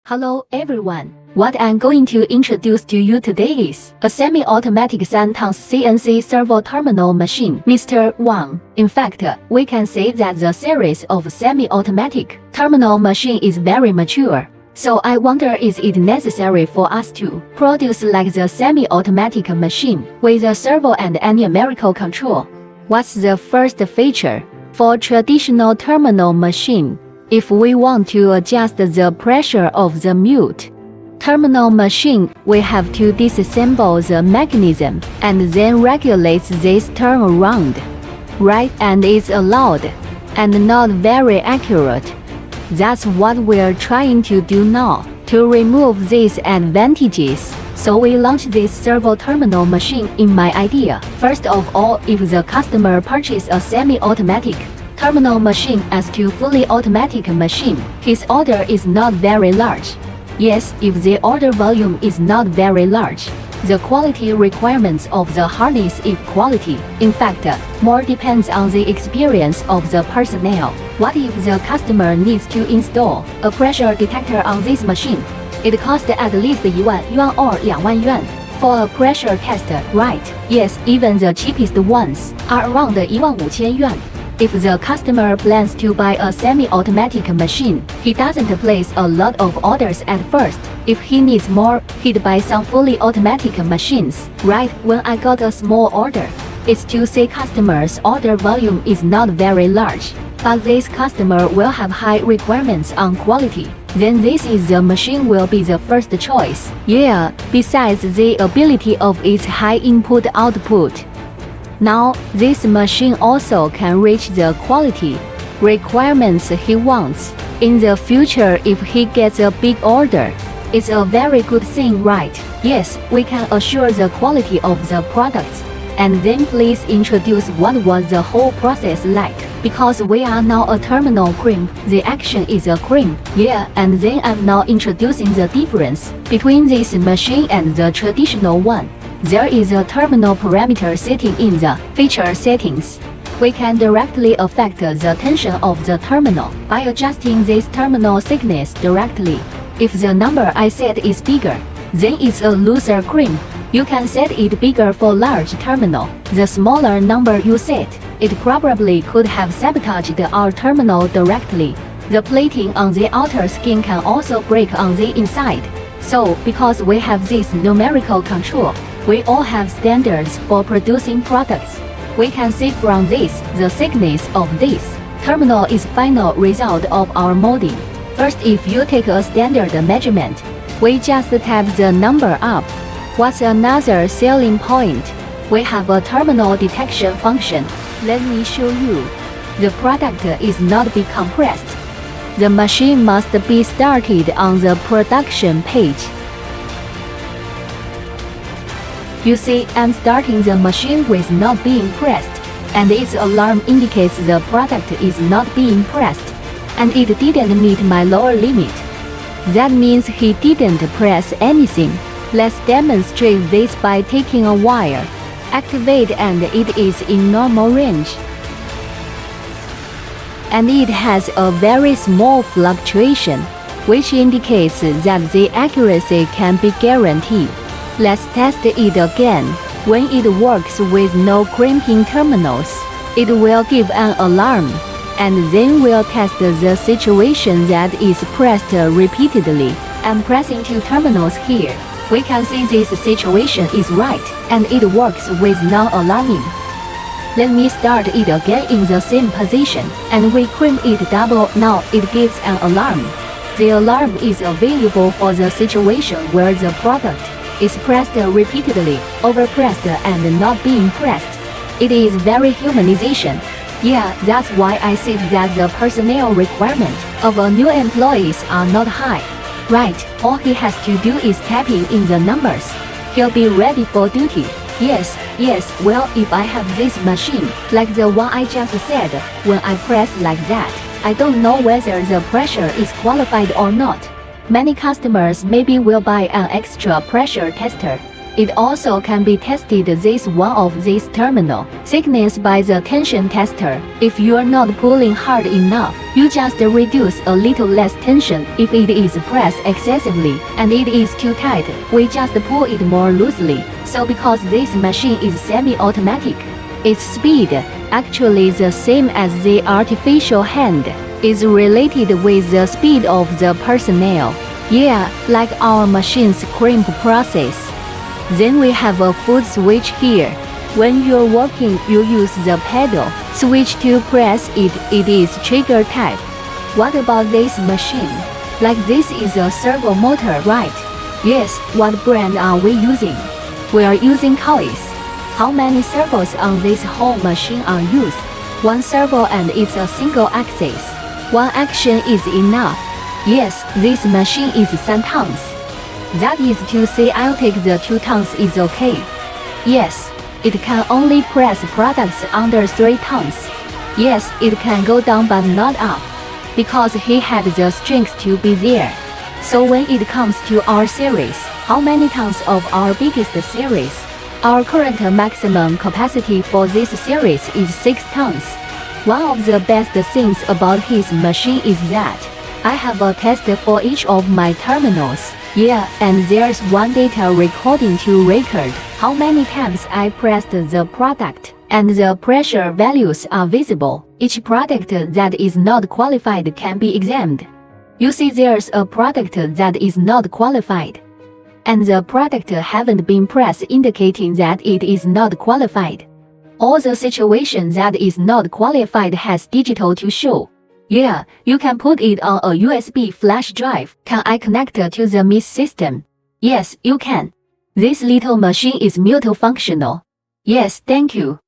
Hello everyone. What I'm going to introduce to you today is a semi-automatic 3-tons CNC servo terminal machine, Mr. Wang. In fact, we can say that the series of semi-automatic terminal machine is very mature. So I wonder, is it necessary for us to produce like the semi-automatic machine with a servo and any numerical control? What's the first feature? For traditional terminal machine, if we want to adjust the pressure of the mute terminal machine, we have to disassemble the mechanism and then regulate this turnaround, right? And it's allowed and not very accurate. That's what we're trying to do now, to remove these advantages. So we launched this servo terminal machine in my idea. First of all, if the customer purchases a semi-automatic terminal machine as to fully automatic machine, his order is not very large. Yes, if the order volume is not very large, the quality requirements of the harness is quality. In fact, more depends on the experience of the personnel. What if the customer needs to install a pressure detector on this machine? It costs at least 1,000,000 yuan or 2,000,000 yuan for a pressure test, right? Yes, even the cheapest ones are around 15,000 yuan. If the customer plans to buy a semi-automatic machine, he doesn't place a lot of orders at first. If he needs more, he'd buy some fully automatic machines, right? When I got a small order, it's to say customer's order volume is not very large, but this customer will have high requirements on quality. Then this is the machine will be the first choice. Yeah, besides the ability of its high input-output. Now, this machine also can reach the quality requirements he wants. In the future, if he gets a big order, it's a very good thing, right? Yes, we can assure the quality of the products. And then please introduce what was the whole process like. Because we are now a terminal crimp, the action is a crimp. Yeah, and then I'm now introducing the difference between this machine and the traditional one. There is a terminal parameter setting in the feature settings. We can directly affect the tension of the terminal by adjusting this terminal thickness directly. If the number I set is bigger, then it's a looser crimp. You can set it bigger for large terminal. The smaller number you set, it probably could have sabotaged our terminal directly. The plating on the outer skin can also break on the inside. So, because we have this numerical control, we all have standards for producing products. We can see from this, the thickness of this terminal is final result of our molding. First, if you take a standard measurement, we just tap the number up. What's another selling point? We have a terminal detection function. Let me show you. The product is not be compressed. The machine must be started on the production page. You see, I'm starting the machine with not being pressed, and its alarm indicates the product is not being pressed, and it didn't meet my lower limit. That means he didn't press anything. Let's demonstrate this by taking a wire. Activate, and it is in normal range. And it has a very small fluctuation, which indicates that the accuracy can be guaranteed. Let's test it again. When it works with no crimping terminals, it will give an alarm, and then we'll test the situation that is pressed repeatedly. I'm pressing 2 terminals here. We can see this situation is right, and it works with non-alarming. Let me start it again in the same position, and we crimp it double. Now it gives an alarm. The alarm is available for the situation where the product is pressed repeatedly, overpressed, and not being pressed. It is very humanization. Yeah, that's why I said that the personnel requirement of a new employees are not high. Right, all he has to do is tapping in the numbers. He'll be ready for duty. Yes, well, if I have this machine, like the one I just said, when I press like that, I don't know whether the pressure is qualified or not. Many customers maybe will buy an extra pressure tester. It also can be tested this one of this terminal thickness by the tension tester. If you are not pulling hard enough, you just reduce a little less tension. If it is pressed excessively and it is too tight, we just pull it more loosely. So because this machine is semi-automatic, its speed, actually the same as the artificial hand, is related with the speed of the personnel. Yeah, like our machine's crimp process. Then we have a foot switch here. When you're working, you use the pedal switch to press it. It is trigger type. What about this machine? Like this is a servo motor, right? Yes. What brand are we using? We are using Cois. How many servos on this whole machine are used? One servo and it's a single axis. One action is enough. Yes, this machine is 3 tons. That is to say I'll take the 2 tons is okay. Yes, it can only press products under 3 tons. Yes, it can go down but not up, because he had the strength to be there. So when it comes to our series, how many tons of our biggest series? Our current maximum capacity for this series is 6 tons. One of the best things about his machine is that I have a test for each of my terminals. Yeah, and there's one data recording to record how many times I pressed the product, and the pressure values are visible. Each product that is not qualified can be examined. You see there's a product that is not qualified, and the product haven't been pressed, indicating that it is not qualified. All the situation that is not qualified has digital to show. Yeah, you can put it on a USB flash drive. Can I connect to the MIS system? Yes, you can. This little machine is multifunctional. Yes, thank you.